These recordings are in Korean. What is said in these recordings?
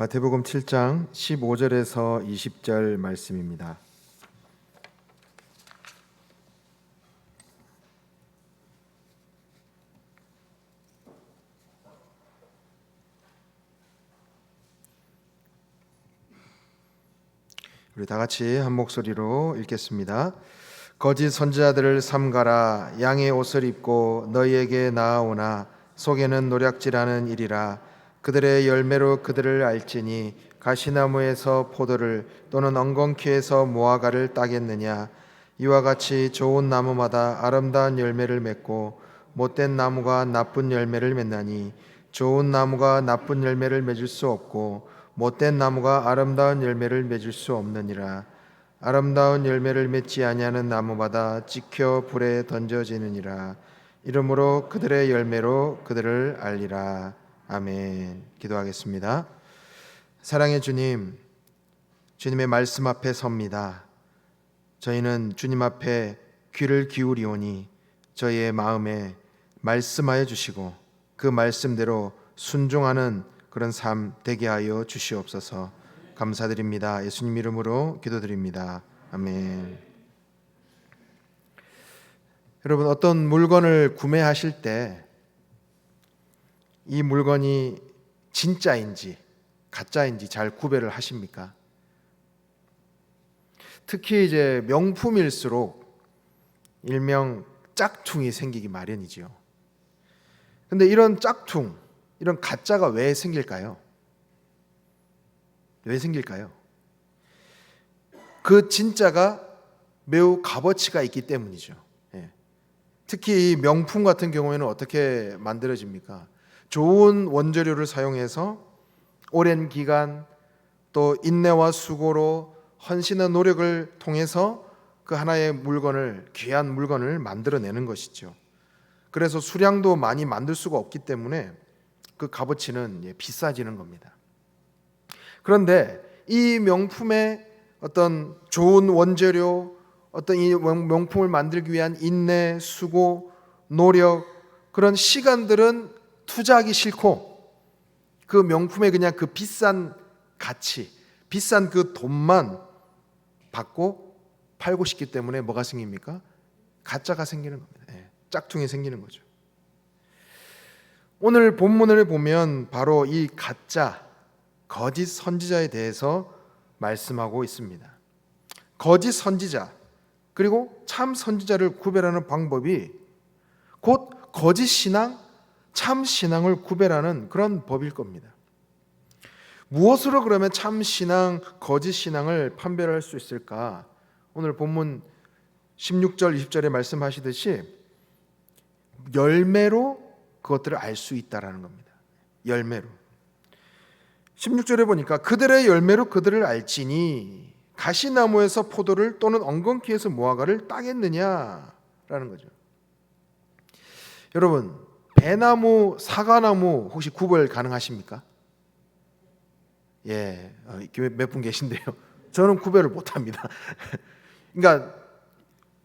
마태복음 7장 15절에서 20절 말씀입니다. 우리 다 같이 한 목소리로 읽겠습니다. 거짓 선지자들을 삼가라. 양의 옷을 입고 너희에게 나아오나 속에는 노략질하는 일이라. 그들의 열매로 그들을 알지니 가시나무에서 포도를 또는 엉겅퀴에서 무화과를 따겠느냐. 이와 같이 좋은 나무마다 아름다운 열매를 맺고 못된 나무가 나쁜 열매를 맺나니 좋은 나무가 나쁜 열매를 맺을 수 없고 못된 나무가 아름다운 열매를 맺을 수 없느니라. 아름다운 열매를 맺지 아니하는 나무마다 찍혀 불에 던져지느니라. 이러므로 그들의 열매로 그들을 알리라. 아멘. 기도하겠습니다. 사랑의 주님, 주님의 말씀 앞에 섭니다. 저희는 주님 앞에 귀를 기울이오니 저희의 마음에 말씀하여 주시고 그 말씀대로 순종하는 그런 삶 되게 하여 주시옵소서. 감사드립니다. 예수님 이름으로 기도드립니다. 아멘. 여러분, 어떤 물건을 구매하실 때 이 물건이 진짜인지 가짜인지 잘 구별을 하십니까? 특히 이제 명품일수록 일명 짝퉁이 생기기 마련이죠. 근데 이런 짝퉁, 이런 가짜가 왜 생길까요? 왜 생길까요? 그 진짜가 매우 값어치가 있기 때문이죠. 특히 이 명품 같은 경우에는 어떻게 만들어집니까? 좋은 원재료를 사용해서 오랜 기간 또 인내와 수고로 헌신의 노력을 통해서 그 하나의 물건을, 귀한 물건을 만들어내는 것이죠. 그래서 수량도 많이 만들 수가 없기 때문에 그 값어치는 비싸지는 겁니다. 그런데 이 명품의 어떤 좋은 원재료, 어떤 이 명품을 만들기 위한 인내, 수고, 노력, 그런 시간들은 투자하기 싫고 그 명품의 그냥 그 비싼 가치, 비싼 그 돈만 받고 팔고 싶기 때문에 뭐가 생깁니까? 가짜가 생기는 겁니다. 짝퉁이 생기는 거죠. 오늘 본문을 보면 바로 이 가짜, 거짓 선지자에 대해서 말씀하고 있습니다. 거짓 선지자 그리고 참 선지자를 구별하는 방법이 곧 거짓 신앙, 참 신앙을 구별하는 그런 법일 겁니다. 무엇으로 그러면 참 신앙, 거짓 신앙을 판별할 수 있을까? 오늘 본문 16절, 20절에 말씀하시듯이 열매로 그것들을 알 수 있다라는 겁니다. 열매로. 16절에 보니까 그들의 열매로 그들을 알지니 가시나무에서 포도를 또는 엉겅퀴에서 무화과를 따겠느냐라는 거죠. 여러분, 배나무, 사과나무 혹시 구별 가능하십니까? 몇 분 계신데요. 저는 구별을 못합니다. 그러니까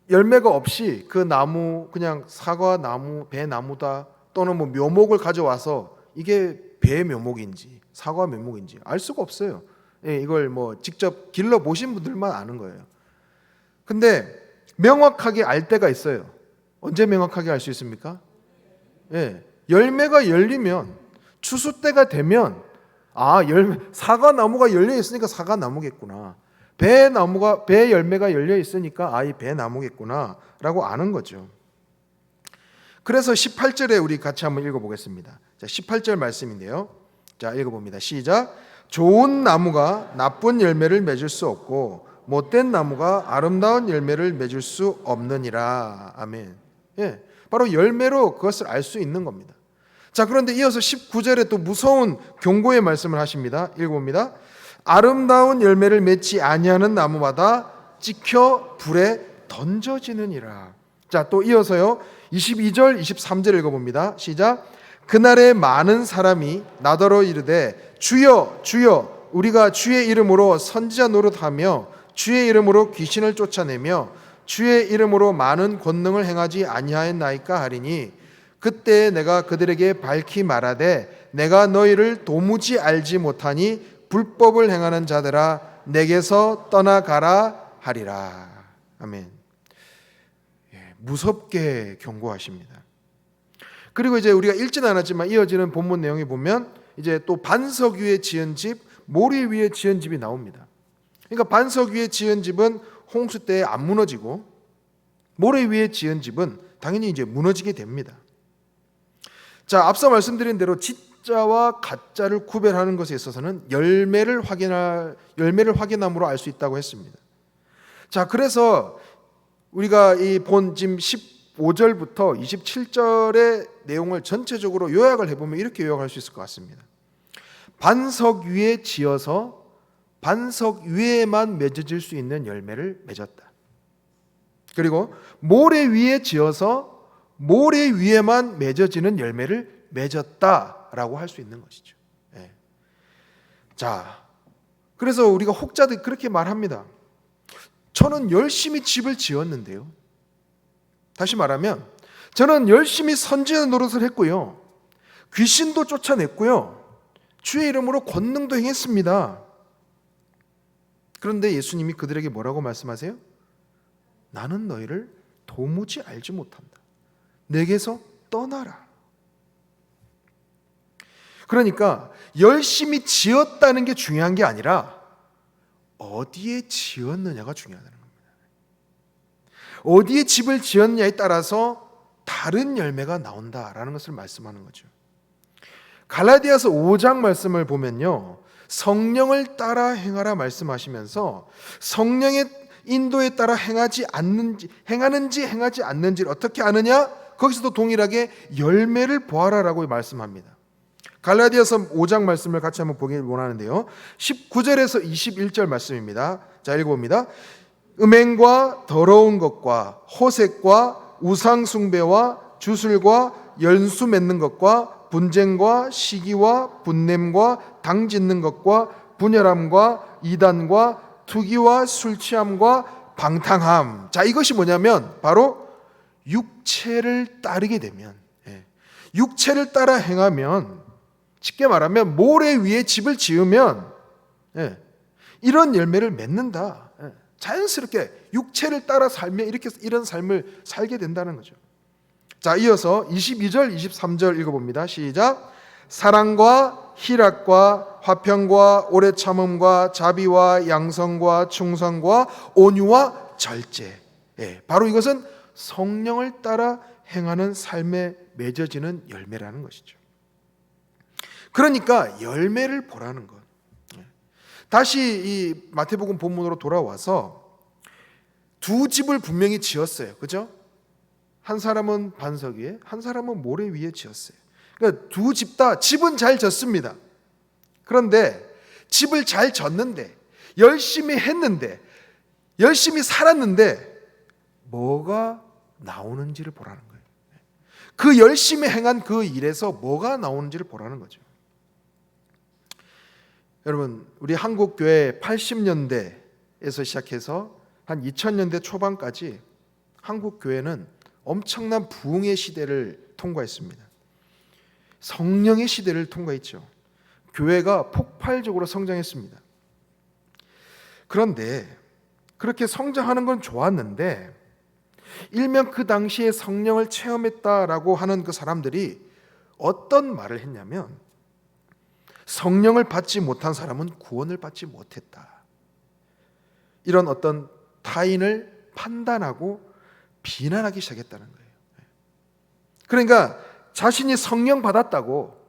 열매가 없이 그 나무, 그냥 사과나무, 배나무다 또는 뭐 묘목을 가져와서 이게 배 묘목인지 사과 묘목인지 알 수가 없어요. 이걸 뭐 직접 길러 보신 분들만 아는 거예요. 근데 명확하게 알 때가 있어요. 언제 명확하게 알 수 있습니까? 열매가 열리면, 추수 때가 되면 사과나무가 열려 있으니까 사과나무겠구나. 배 열매가 열려 있으니까 이 배나무겠구나 라고 아는 거죠. 그래서 18절에 우리 같이 한번 읽어보겠습니다. 자, 18절 말씀인데요. 자, 읽어봅니다. 시작. 좋은 나무가 나쁜 열매를 맺을 수 없고 못된 나무가 아름다운 열매를 맺을 수 없느니라. 아멘. 바로 열매로 그것을 알 수 있는 겁니다. 자, 그런데 이어서 19절에 또 무서운 경고의 말씀을 하십니다. 읽어봅니다. 아름다운 열매를 맺지 아니하는 나무마다 찍혀 불에 던져지느니라. 자, 또 이어서요 22절 23절 읽어봅니다. 시작. 그날에 많은 사람이 나더러 이르되 주여 주여 우리가 주의 이름으로 선지자 노릇하며 주의 이름으로 귀신을 쫓아내며 주의 이름으로 많은 권능을 행하지 아니하였나이까 하리니 그때 내가 그들에게 밝히 말하되 내가 너희를 도무지 알지 못하니 불법을 행하는 자들아 내게서 떠나가라 하리라. 아멘. 무섭게 경고하십니다. 그리고 이제 우리가 읽지는 않았지만 이어지는 본문 내용에 보면 이제 또 반석 위에 지은 집, 모래 위에 지은 집이 나옵니다. 그러니까 반석 위에 지은 집은 홍수 때에 안 무너지고 모래 위에 지은 집은 당연히 이제 무너지게 됩니다. 자, 앞서 말씀드린 대로 진짜와 가짜를 구별하는 것에 있어서는 열매를 확인함으로 알 수 있다고 했습니다. 자, 그래서 우리가 이 본 지금 15절부터 27절의 내용을 전체적으로 요약을 해보면 이렇게 요약할 수 있을 것 같습니다. 반석 위에 지어서 반석 위에만 맺어질 수 있는 열매를 맺었다. 그리고 모래 위에 지어서 모래 위에만 맺어지는 열매를 맺었다라고 할 수 있는 것이죠. 자, 그래서 우리가 혹자들 그렇게 말합니다. 저는 열심히 집을 지었는데요. 다시 말하면 저는 열심히 선지자 노릇을 했고요. 귀신도 쫓아냈고요. 주의 이름으로 권능도 행했습니다. 그런데 예수님이 그들에게 뭐라고 말씀하세요? 나는 너희를 도무지 알지 못한다. 내게서 떠나라. 그러니까 열심히 지었다는 게 중요한 게 아니라 어디에 지었느냐가 중요하다는 겁니다. 어디에 집을 지었느냐에 따라서 다른 열매가 나온다라는 것을 말씀하는 거죠. 갈라디아서 5장 말씀을 보면요, 성령을 따라 행하라 말씀하시면서 성령의 인도에 따라 행하는지 행하지 않는지를 어떻게 아느냐? 거기서도 동일하게 열매를 보아라라고 말씀합니다. 갈라디아서 5장 말씀을 같이 한번 보길 원하는데요. 19절에서 21절 말씀입니다. 자, 읽어봅니다. 음행과 더러운 것과 호색과 우상 숭배와 주술과 연수 맺는 것과 분쟁과 시기와 분냄과 당 짓는 것과 분열함과 이단과 투기와 술 취함과 방탕함. 자, 이것이 뭐냐면 바로 육체를 따르게 되면, 육체를 따라 행하면, 쉽게 말하면 모래 위에 집을 지으면 이런 열매를 맺는다. 자연스럽게 육체를 따라 살면 이런 삶을 살게 된다는 거죠. 자, 이어서 22절, 23절 읽어봅니다. 시작. 사랑과 희락과 화평과 오래 참음과 자비와 양성과 충성과 온유와 절제. 바로 이것은 성령을 따라 행하는 삶에 맺어지는 열매라는 것이죠. 그러니까 열매를 보라는 것. 다시 이 마태복음 본문으로 돌아와서 두 집을 분명히 지었어요. 그죠? 한 사람은 반석 위에, 한 사람은 모래 위에 지었어요. 그러니까 두 집 다 집은 잘 졌습니다. 그런데 집을 잘 졌는데, 열심히 했는데, 열심히 살았는데 뭐가 나오는지를 보라는 거예요. 그 열심히 행한 그 일에서 뭐가 나오는지를 보라는 거죠. 여러분, 우리 한국 교회 80년대에서 시작해서 한 2000년대 초반까지 한국 교회는 엄청난 부흥의 시대를 통과했습니다. 성령의 시대를 통과했죠. 교회가 폭발적으로 성장했습니다. 그런데 그렇게 성장하는 건 좋았는데 일명 그 당시에 성령을 체험했다라고 하는 그 사람들이 어떤 말을 했냐면 성령을 받지 못한 사람은 구원을 받지 못했다. 이런 어떤 타인을 판단하고 비난하기 시작했다는 거예요. 그러니까 자신이 성령 받았다고,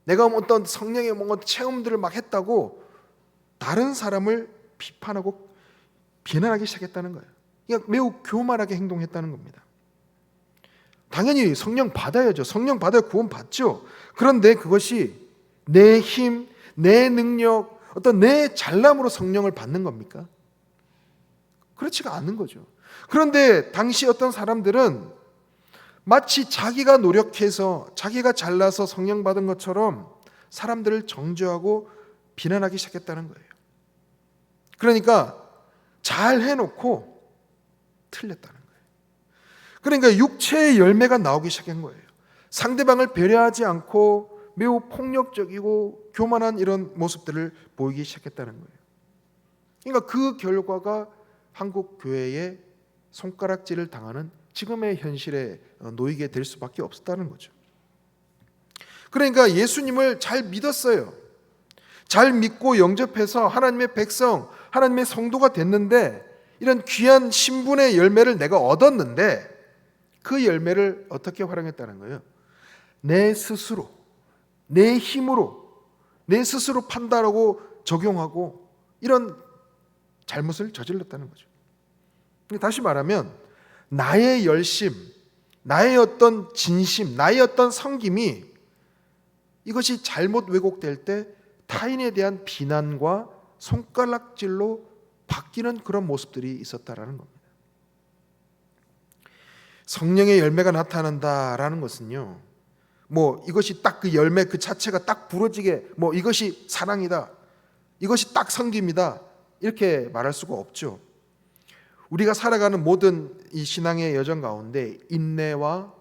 내가 어떤 성령의 뭔가 체험들을 막 했다고 다른 사람을 비판하고 비난하기 시작했다는 거예요. 그러니까 매우 교만하게 행동했다는 겁니다. 당연히 성령 받아야죠. 성령 받아야 구원 받죠. 그런데 그것이 내 힘, 내 능력, 어떤 내 잘남으로 성령을 받는 겁니까? 그렇지가 않은 거죠. 그런데 당시 어떤 사람들은 마치 자기가 노력해서 자기가 잘나서 성령 받은 것처럼 사람들을 정죄하고 비난하기 시작했다는 거예요. 그러니까 잘 해놓고 틀렸다는 거예요. 그러니까 육체의 열매가 나오기 시작한 거예요. 상대방을 배려하지 않고 매우 폭력적이고 교만한 이런 모습들을 보이기 시작했다는 거예요. 그러니까 그 결과가 한국 교회에 손가락질을 당하는 지금의 현실에 놓이게 될 수밖에 없었다는 거죠. 그러니까 예수님을 잘 믿었어요. 잘 믿고 영접해서 하나님의 백성, 하나님의 성도가 됐는데, 이런 귀한 신분의 열매를 내가 얻었는데 그 열매를 어떻게 활용했다는 거예요? 내 스스로, 내 힘으로, 내 스스로 판단하고 적용하고 이런 잘못을 저질렀다는 거죠. 다시 말하면 나의 열심, 나의 어떤 진심, 나의 어떤 성김이 이것이 잘못 왜곡될 때 타인에 대한 비난과 손가락질로 바뀌는 그런 모습들이 있었다라는 겁니다. 성령의 열매가 나타난다라는 것은요, 뭐 이것이 딱 그 열매 그 자체가 딱 부러지게 뭐 이것이 사랑이다, 이것이 딱 성김이다 이렇게 말할 수가 없죠. 우리가 살아가는 모든 이 신앙의 여정 가운데 인내와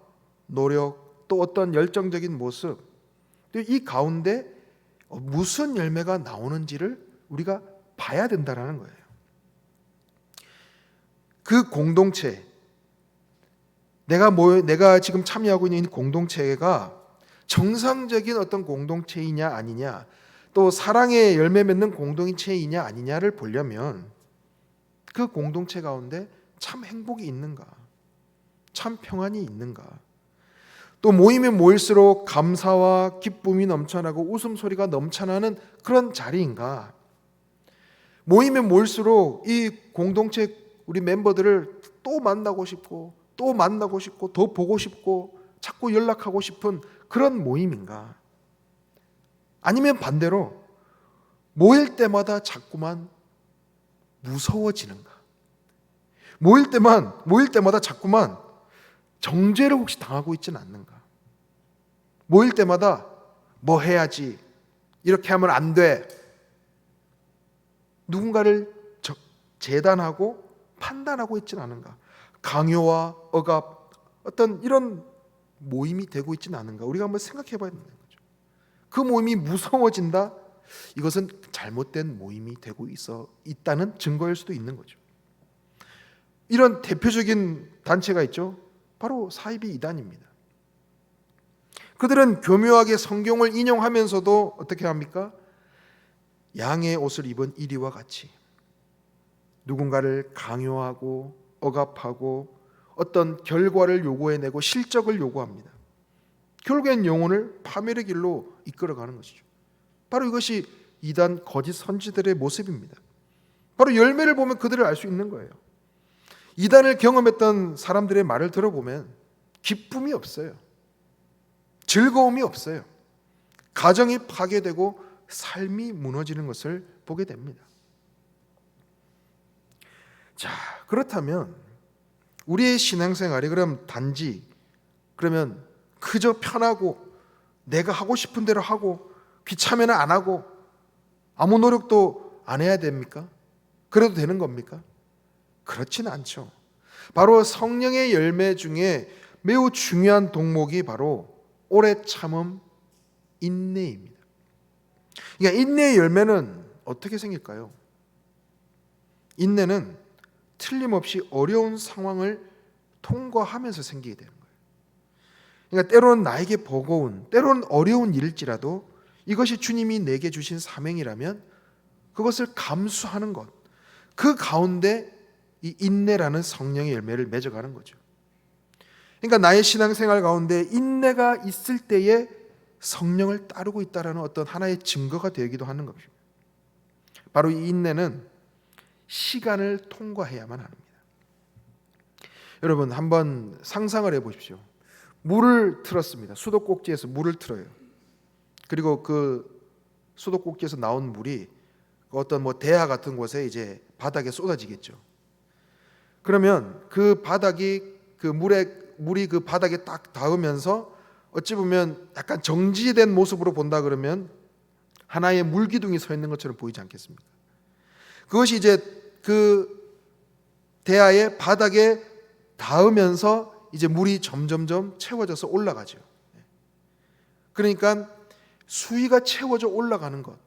노력, 또 어떤 열정적인 모습, 또 이 가운데 무슨 열매가 나오는지를 우리가 봐야 된다라는 거예요. 그 공동체, 내가 지금 참여하고 있는 공동체가 정상적인 어떤 공동체이냐 아니냐, 또 사랑의 열매 맺는 공동체이냐 아니냐를 보려면 그 공동체 가운데 참 행복이 있는가, 참 평안이 있는가, 또 모임에 모일수록 감사와 기쁨이 넘쳐나고 웃음소리가 넘쳐나는 그런 자리인가, 모임에 모일수록 이 공동체 우리 멤버들을 또 만나고 싶고 또 만나고 싶고 더 보고 싶고 자꾸 연락하고 싶은 그런 모임인가, 아니면 반대로 모일 때마다 자꾸만 무서워지는가, 모일 때마다 자꾸만 정죄를 혹시 당하고 있지는 않는가, 모일 때마다 뭐 해야지, 이렇게 하면 안 돼, 누군가를 재단하고 판단하고 있지는 않은가, 강요와 억압, 어떤 이런 모임이 되고 있지는 않은가, 우리가 한번 생각해 봐야 되는 거죠. 그 모임이 무서워진다, 이것은 잘못된 모임이 되고 있다는 증거일 수도 있는 거죠. 이런 대표적인 단체가 있죠. 바로 사이비 이단입니다. 그들은 교묘하게 성경을 인용하면서도 어떻게 합니까? 양의 옷을 입은 이리와 같이 누군가를 강요하고 억압하고 어떤 결과를 요구해내고 실적을 요구합니다. 결국엔 영혼을 파멸의 길로 이끌어가는 것이죠. 바로 이것이 이단 거짓 선지들의 모습입니다. 바로 열매를 보면 그들을 알 수 있는 거예요. 이단을 경험했던 사람들의 말을 들어보면 기쁨이 없어요. 즐거움이 없어요. 가정이 파괴되고 삶이 무너지는 것을 보게 됩니다. 자, 그렇다면 우리의 신앙생활이 그럼 단지 그러면 그저 편하고 내가 하고 싶은 대로 하고 귀찮으면 안 하고 아무 노력도 안 해야 됩니까? 그래도 되는 겁니까? 그렇지는 않죠. 바로 성령의 열매 중에 매우 중요한 동목이 바로 오래 참음, 인내입니다. 그러니까 인내의 열매는 어떻게 생길까요? 인내는 틀림없이 어려운 상황을 통과하면서 생기게 되는 거예요. 그러니까 때로는 나에게 버거운, 때로는 어려운 일일지라도 이것이 주님이 내게 주신 사명이라면 그것을 감수하는 것, 그 가운데 이 인내라는 성령의 열매를 맺어가는 거죠. 그러니까 나의 신앙생활 가운데 인내가 있을 때에 성령을 따르고 있다는 어떤 하나의 증거가 되기도 하는 겁니다. 바로 이 인내는 시간을 통과해야만 합니다. 여러분 한번 상상을 해보십시오. 물을 틀었습니다. 수도꼭지에서 물을 틀어요. 그리고 그 수도꼭지에서 나온 물이 어떤 뭐 대야 같은 곳에 이제 바닥에 쏟아지겠죠. 그러면 그 바닥이 물이 그 바닥에 딱 닿으면서 어찌 보면 약간 정지된 모습으로 본다 그러면 하나의 물기둥이 서 있는 것처럼 보이지 않겠습니까? 그것이 이제 그 대야의 바닥에 닿으면서 이제 물이 점점점 채워져서 올라가죠. 그러니까 수위가 채워져 올라가는 것,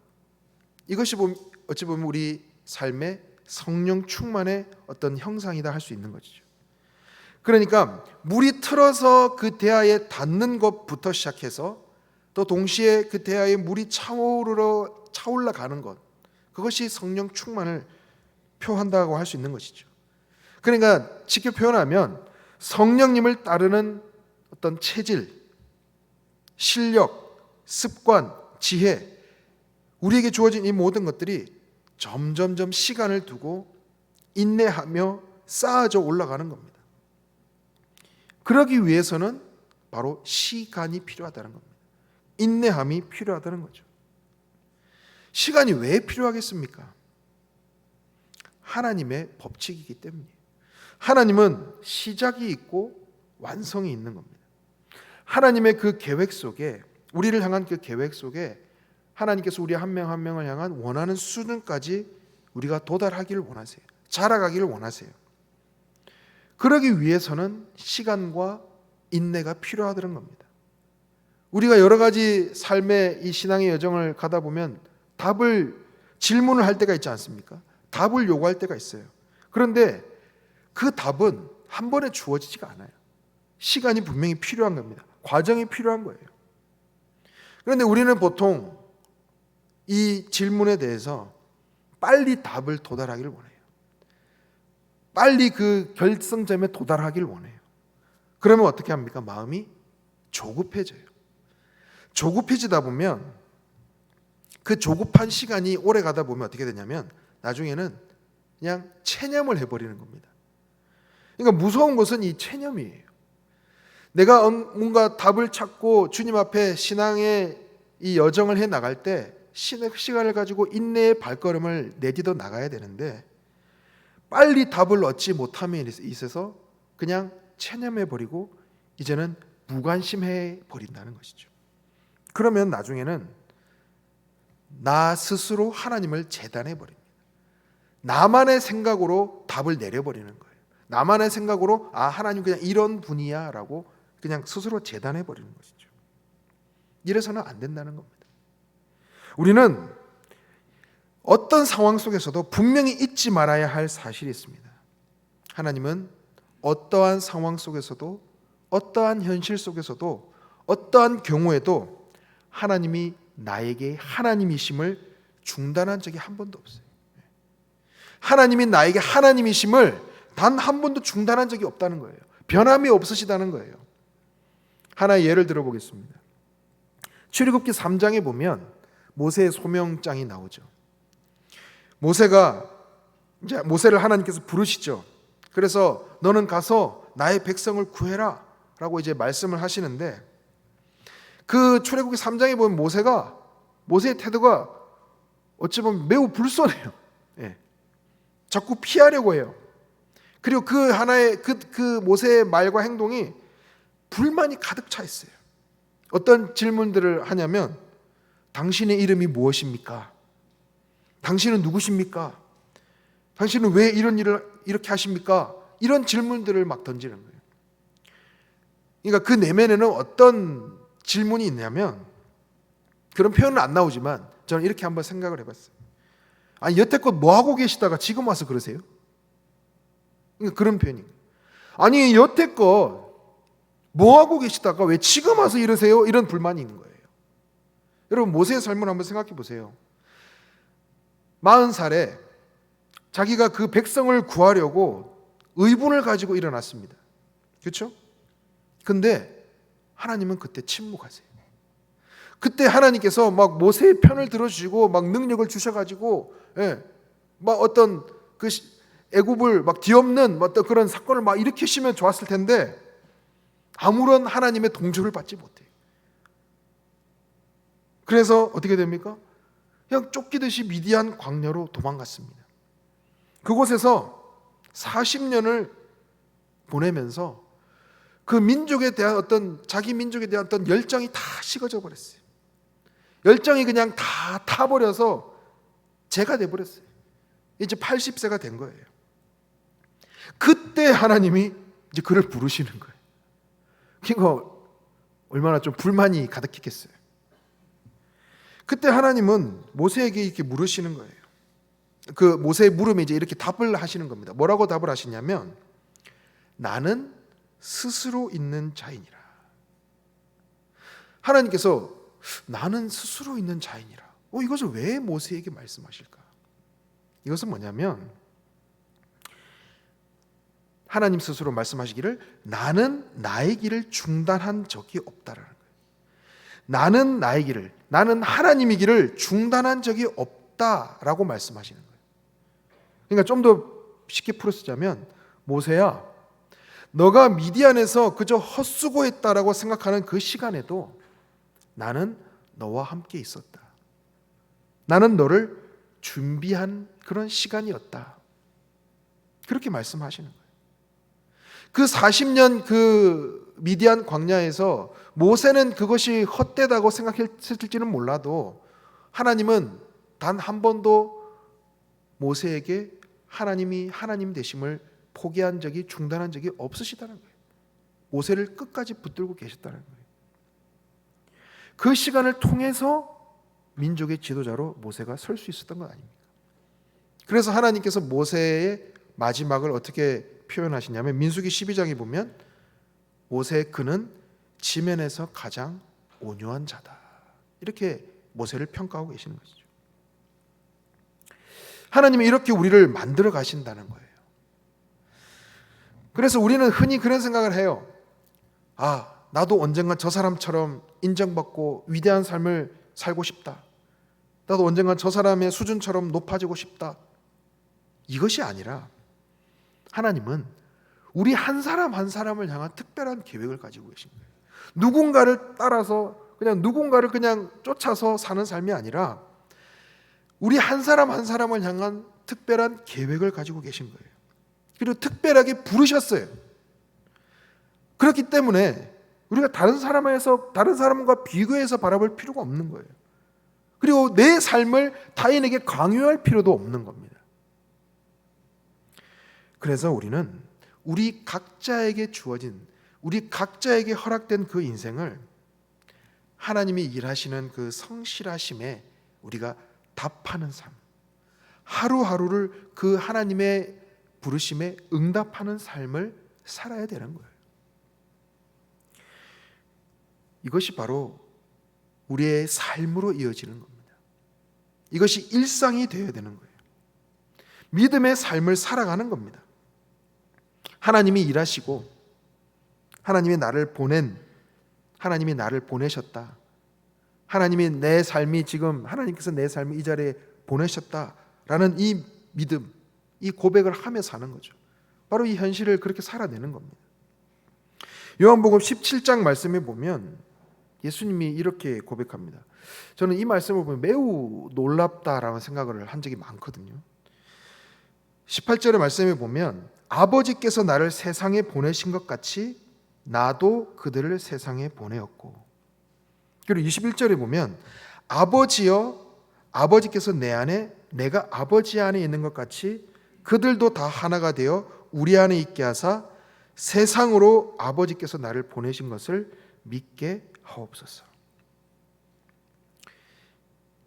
이것이 어찌 보면 우리 삶의 성령 충만의 어떤 형상이다 할 수 있는 것이죠. 그러니까 물이 틀어서 그 대야에 닿는 것부터 시작해서 또 동시에 그 대야에 물이 차올라 가는 것, 그것이 성령 충만을 표한다고 할 수 있는 것이죠. 그러니까 쉽게 표현하면 성령님을 따르는 어떤 체질, 실력, 습관, 지혜, 우리에게 주어진 이 모든 것들이 점점점 시간을 두고 인내하며 쌓아져 올라가는 겁니다. 그러기 위해서는 바로 시간이 필요하다는 겁니다. 인내함이 필요하다는 거죠. 시간이 왜 필요하겠습니까? 하나님의 법칙이기 때문이에요. 하나님은 시작이 있고 완성이 있는 겁니다. 하나님의 그 계획 속에, 우리를 향한 그 계획 속에 하나님께서 우리 한 명 한 명을 향한 원하는 수준까지 우리가 도달하기를 원하세요. 자라가기를 원하세요. 그러기 위해서는 시간과 인내가 필요하다는 겁니다. 우리가 여러 가지 삶의 이 신앙의 여정을 가다 보면 질문을 할 때가 있지 않습니까? 답을 요구할 때가 있어요. 그런데 그 답은 한 번에 주어지지가 않아요. 시간이 분명히 필요한 겁니다. 과정이 필요한 거예요. 그런데 우리는 보통 이 질문에 대해서 빨리 답을 도달하기를 원해요. 빨리 그 결승점에 도달하기를 원해요. 그러면 어떻게 합니까? 마음이 조급해져요. 조급해지다 보면 그 조급한 시간이 오래 가다 보면 어떻게 되냐면 나중에는 그냥 체념을 해버리는 겁니다. 그러니까 무서운 것은 이 체념이에요. 내가 뭔가 답을 찾고 주님 앞에 신앙의 이 여정을 해 나갈 때 시간을 가지고 인내의 발걸음을 내딛어 나가야 되는데 빨리 답을 얻지 못함에 있어서 그냥 체념해버리고 이제는 무관심해 버린다는 것이죠. 그러면 나중에는 나 스스로 하나님을 재단해버립니다. 나만의 생각으로 답을 내려버리는 거예요. 나만의 생각으로 하나님 그냥 이런 분이야 라고 그냥 스스로 재단해버리는 것이죠. 이래서는 안 된다는 겁니다. 우리는 어떤 상황 속에서도 분명히 잊지 말아야 할 사실이 있습니다. 하나님은 어떠한 상황 속에서도, 어떠한 현실 속에서도, 어떠한 경우에도 하나님이 나에게 하나님이심을 중단한 적이 한 번도 없어요. 하나님이 나에게 하나님이심을 단 한 번도 중단한 적이 없다는 거예요. 변함이 없으시다는 거예요. 하나의 예를 들어보겠습니다. 출애굽기 3장에 보면 모세의 소명장이 나오죠. 모세를 하나님께서 부르시죠. 그래서 너는 가서 나의 백성을 구해라 라고 이제 말씀을 하시는데 그 출애굽기 3장에 보면 모세의 태도가 어찌 보면 매우 불손해요. 예. 자꾸 피하려고 해요. 그리고 그 하나의 그 모세의 말과 행동이 불만이 가득 차 있어요. 어떤 질문들을 하냐면 당신의 이름이 무엇입니까? 당신은 누구십니까? 당신은 왜 이런 일을 이렇게 하십니까? 이런 질문들을 막 던지는 거예요. 그러니까 그 내면에는 어떤 질문이 있냐면 그런 표현은 안 나오지만 저는 이렇게 한번 생각을 해봤어요. 아니 여태껏 뭐 하고 계시다가 지금 와서 그러세요? 그러니까 그런 표현이에요. 아니 여태껏 뭐 하고 계시다가 왜 지금 와서 이러세요? 이런 불만이 있는 거예요. 여러분 모세의 삶을 한번 생각해 보세요. 40살에 자기가 그 백성을 구하려고 의분을 가지고 일어났습니다. 그렇죠? 근데 하나님은 그때 침묵하세요. 그때 하나님께서 막 모세의 편을 들어주시고 막 능력을 주셔가지고 막 어떤 그 애굽을 막 뒤엎는 어떤 그런 사건을 막 일으키시면 좋았을 텐데 아무런 하나님의 동조를 받지 못해요. 그래서 어떻게 됩니까? 그냥 쫓기듯이 미디안 광야로 도망갔습니다. 그곳에서 40년을 보내면서 그 민족에 대한 자기 민족에 대한 어떤 열정이 다 식어져 버렸어요. 열정이 그냥 다 타버려서 죄가 돼버렸어요. 이제 80세가 된 거예요. 그때 하나님이 이제 그를 부르시는 거예요. 그러니까 얼마나 좀 불만이 가득했겠어요. 그때 하나님은 모세에게 이렇게 물으시는 거예요. 그 모세의 물음에 이제 이렇게 답을 하시는 겁니다. 뭐라고 답을 하시냐면 나는 스스로 있는 자이니라. 하나님께서 나는 스스로 있는 자이니라. 이것을 왜 모세에게 말씀하실까? 이것은 뭐냐면 하나님 스스로 말씀하시기를 나는 나의 길을 중단한 적이 없다라는 거예요. 나는 나의 길을, 나는 하나님의 길을 중단한 적이 없다라고 말씀하시는 거예요. 그러니까 좀 더 쉽게 풀어쓰자면 모세야, 너가 미디안에서 그저 헛수고했다라고 생각하는 그 시간에도 나는 너와 함께 있었다. 나는 너를 준비한 그런 시간이었다. 그렇게 말씀하시는 거예요. 그 40년 그 미디안 광야에서 모세는 그것이 헛되다고 생각했을지는 몰라도 하나님은 단 한 번도 모세에게 하나님이 하나님 되심을 포기한 적이, 중단한 적이 없으시다는 거예요. 모세를 끝까지 붙들고 계셨다는 거예요. 그 시간을 통해서 민족의 지도자로 모세가 설 수 있었던 것 아닙니까? 그래서 하나님께서 모세의 마지막을 어떻게 표현하시냐면 민수기 12장에 보면 모세의 그는 지면에서 가장 온유한 자다. 이렇게 모세를 평가하고 계시는 것이죠. 하나님이 이렇게 우리를 만들어 가신다는 거예요. 그래서 우리는 흔히 그런 생각을 해요. 나도 언젠가 저 사람처럼 인정받고 위대한 삶을 살고 싶다. 나도 언젠가 저 사람의 수준처럼 높아지고 싶다. 이것이 아니라 하나님은 우리 한 사람 한 사람을 향한 특별한 계획을 가지고 계신 거예요. 누군가를 따라서 누군가를 그냥 쫓아서 사는 삶이 아니라 우리 한 사람 한 사람을 향한 특별한 계획을 가지고 계신 거예요. 그리고 특별하게 부르셨어요. 그렇기 때문에 우리가 다른 사람과 비교해서 바라볼 필요가 없는 거예요. 그리고 내 삶을 타인에게 강요할 필요도 없는 겁니다. 그래서 우리는 우리 각자에게 주어진, 우리 각자에게 허락된 그 인생을 하나님이 일하시는 그 성실하심에 우리가 답하는 삶, 하루하루를 그 하나님의 부르심에 응답하는 삶을 살아야 되는 거예요. 이것이 바로 우리의 삶으로 이어지는 겁니다. 이것이 일상이 되어야 되는 거예요. 믿음의 삶을 살아가는 겁니다. 하나님이 일하시고 하나님이 나를 보내셨다. 하나님께서 내 삶을 이 자리에 보내셨다라는 이 믿음, 이 고백을 하며 사는 거죠. 바로 이 현실을 그렇게 살아내는 겁니다. 요한복음 17장 말씀에 보면 예수님이 이렇게 고백합니다. 저는 이 말씀을 보면 매우 놀랍다라는 생각을 한 적이 많거든요. 18절의 말씀에 보면 아버지께서 나를 세상에 보내신 것 같이 나도 그들을 세상에 보내었고, 그리고 21절에 보면 아버지여, 아버지께서 내 안에 내가 아버지 안에 있는 것 같이 그들도 다 하나가 되어 우리 안에 있게 하사 세상으로 아버지께서 나를 보내신 것을 믿게 하옵소서.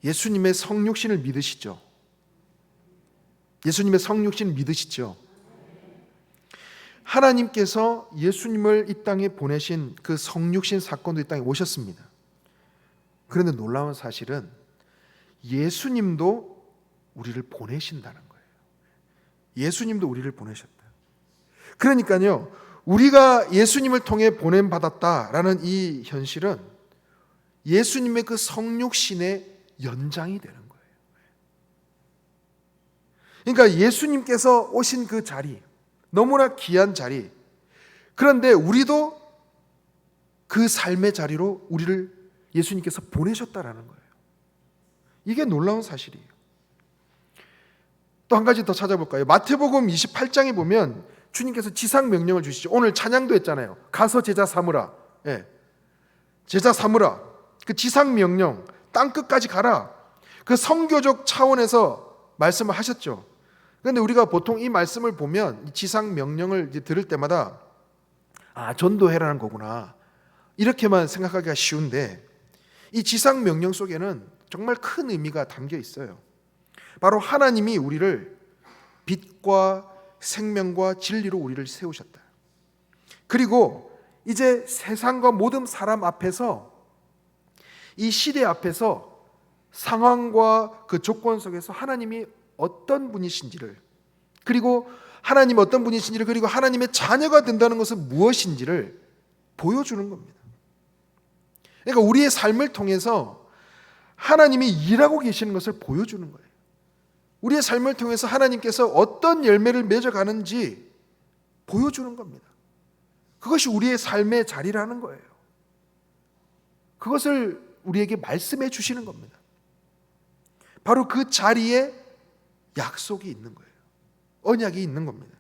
예수님의 성육신을 믿으시죠? 예수님의 성육신을 믿으시죠? 하나님께서 예수님을 이 땅에 보내신 그 성육신 사건도 이 땅에 오셨습니다. 그런데 놀라운 사실은 예수님도 우리를 보내신다는 거예요. 예수님도 우리를 보내셨다. 그러니까요, 우리가 예수님을 통해 보냄받았다라는 이 현실은 예수님의 그 성육신의 연장이 되는 거예요. 그러니까 예수님께서 오신 그 자리, 너무나 귀한 자리, 그런데 우리도 그 삶의 자리로 우리를 예수님께서 보내셨다라는 거예요. 이게 놀라운 사실이에요. 또 한 가지 더 찾아볼까요? 마태복음 28장에 보면 주님께서 지상 명령을 주시죠. 오늘 찬양도 했잖아요. 가서 제자 삼으라. 제자 삼으라. 그 지상 명령, 땅 끝까지 가라. 그 선교적 차원에서 말씀을 하셨죠. 그런데 우리가 보통 이 말씀을 보면, 이 지상 명령을 이제 들을 때마다 전도해라는 거구나, 이렇게만 생각하기가 쉬운데, 이 지상 명령 속에는 정말 큰 의미가 담겨 있어요. 바로 하나님이 우리를 빛과 생명과 진리로 우리를 세우셨다. 그리고 이제 세상과 모든 사람 앞에서, 이 시대 앞에서 상황과 그 조건 속에서 하나님이 어떤 분이신지를, 그리고 하나님 어떤 분이신지를, 그리고 하나님의 자녀가 된다는 것은 무엇인지를 보여주는 겁니다. 그러니까 우리의 삶을 통해서 하나님이 일하고 계시는 것을 보여주는 거예요. 우리의 삶을 통해서 하나님께서 어떤 열매를 맺어가는지 보여주는 겁니다. 그것이 우리의 삶의 자리라는 거예요. 그것을 우리에게 말씀해 주시는 겁니다. 바로 그 자리에 약속이 있는 거예요. 언약이 있는 겁니다.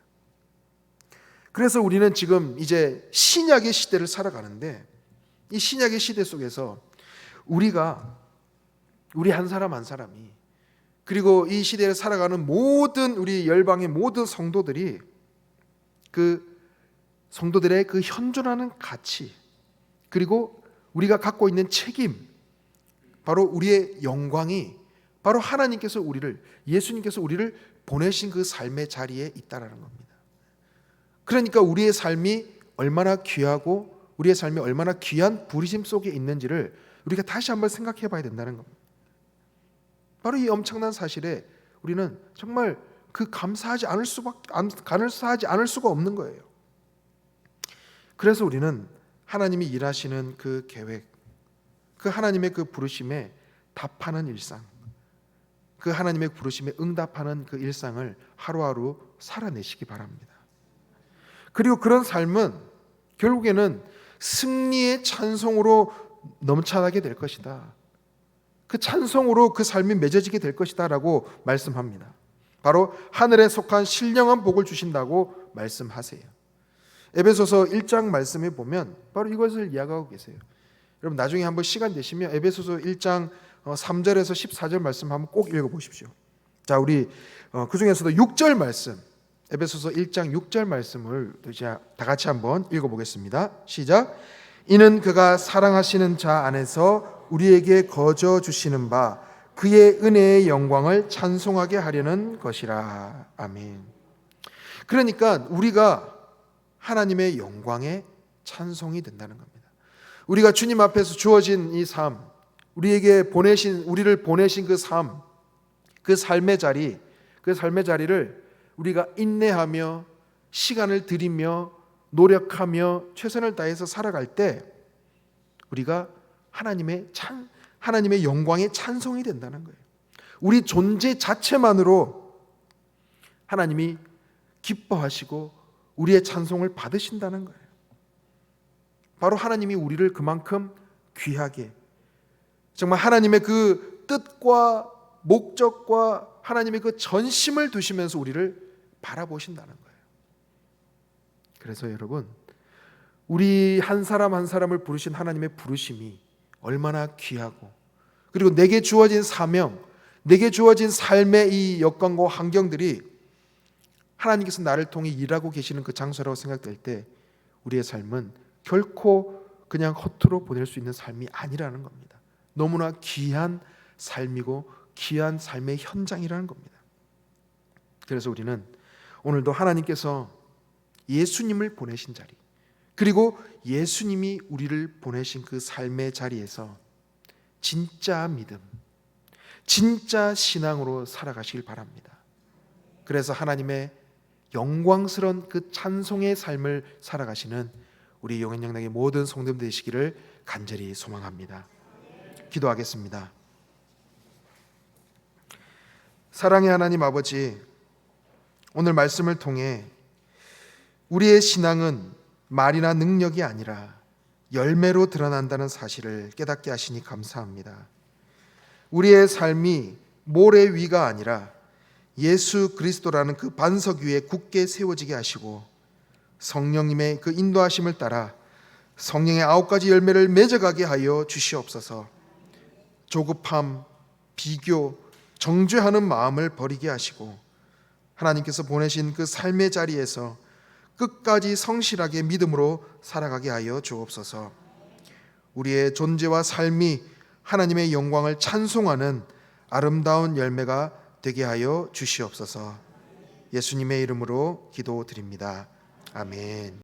그래서 우리는 지금 이제 신약의 시대를 살아가는데, 이 신약의 시대 속에서 우리 한 사람 한 사람이, 그리고 이 시대를 살아가는 모든 우리 열방의 모든 성도들이 그 성도들의 그 현존하는 가치, 그리고 우리가 갖고 있는 책임, 바로 우리의 영광이 바로 하나님께서 예수님께서 우리를 보내신 그 삶의 자리에 있다라는 겁니다. 그러니까 우리의 삶이 얼마나 귀하고 우리의 삶이 얼마나 귀한 부르심 속에 있는지를 우리가 다시 한번 생각해 봐야 된다는 겁니다. 바로 이 엄청난 사실에 우리는 정말 감사하지 않을 수가 없는 거예요. 그래서 우리는 하나님이 일하시는 그 계획, 그 하나님의 그 부르심에 답하는 일상, 그 하나님의 부르심에 응답하는 그 일상을 하루하루 살아내시기 바랍니다. 그리고 그런 삶은 결국에는 승리의 찬송으로 넘쳐나게 될 것이다. 그 찬송으로 그 삶이 맺어지게 될 것이다 라고 말씀합니다. 바로 하늘에 속한 신령한 복을 주신다고 말씀하세요. 에베소서 1장 말씀에 보면 바로 이것을 이야기하고 계세요. 여러분 나중에 한번 시간 되시면 에베소서 1장 3절에서 14절 말씀 한번 꼭 읽어보십시오. 자, 우리 그 중에서도 6절 말씀, 에베소서 1장 6절 말씀을 다 같이 한번 읽어보겠습니다. 시작. 이는 그가 사랑하시는 자 안에서 우리에게 거저 주시는 바 그의 은혜의 영광을 찬송하게 하려는 것이라. 아멘. 그러니까 우리가 하나님의 영광의 찬송이 된다는 겁니다. 우리가 주님 앞에서 주어진 이 삶, 우리를 보내신 그 삶, 그 삶의 자리를 우리가 인내하며 시간을 들이며 노력하며 최선을 다해서 살아갈 때 우리가 하나님의 영광의 찬송이 된다는 거예요. 우리 존재 자체만으로 하나님이 기뻐하시고 우리의 찬송을 받으신다는 거예요. 바로 하나님이 우리를 그만큼 귀하게, 정말 하나님의 그 뜻과 목적과 하나님의 그 전심을 두시면서 우리를 바라보신다는 거예요. 그래서 여러분, 우리 한 사람 한 사람을 부르신 하나님의 부르심이 얼마나 귀하고, 그리고 내게 주어진 사명, 내게 주어진 삶의 이 여건과 환경들이 하나님께서 나를 통해 일하고 계시는 그 장소라고 생각될 때 우리의 삶은 결코 그냥 허투루 보낼 수 있는 삶이 아니라는 겁니다. 너무나 귀한 삶이고 귀한 삶의 현장이라는 겁니다. 그래서 우리는 오늘도 하나님께서 예수님을 보내신 자리, 그리고 예수님이 우리를 보내신 그 삶의 자리에서 진짜 믿음, 진짜 신앙으로 살아가시길 바랍니다. 그래서 하나님의 영광스러운 그 찬송의 삶을 살아가시는 우리 용현영락의 모든 성도들 되시기를 간절히 소망합니다. 기도하겠습니다. 사랑의 하나님 아버지, 오늘 말씀을 통해 우리의 신앙은 말이나 능력이 아니라 열매로 드러난다는 사실을 깨닫게 하시니 감사합니다. 우리의 삶이 모래 위가 아니라 예수 그리스도라는 그 반석 위에 굳게 세워지게 하시고 성령님의 그 인도하심을 따라 성령의 9가지 열매를 맺어가게 하여 주시옵소서. 조급함, 비교, 정죄하는 마음을 버리게 하시고 하나님께서 보내신 그 삶의 자리에서 끝까지 성실하게 믿음으로 살아가게 하여 주옵소서. 우리의 존재와 삶이 하나님의 영광을 찬송하는 아름다운 열매가 되게 하여 주시옵소서. 예수님의 이름으로 기도드립니다. 아멘.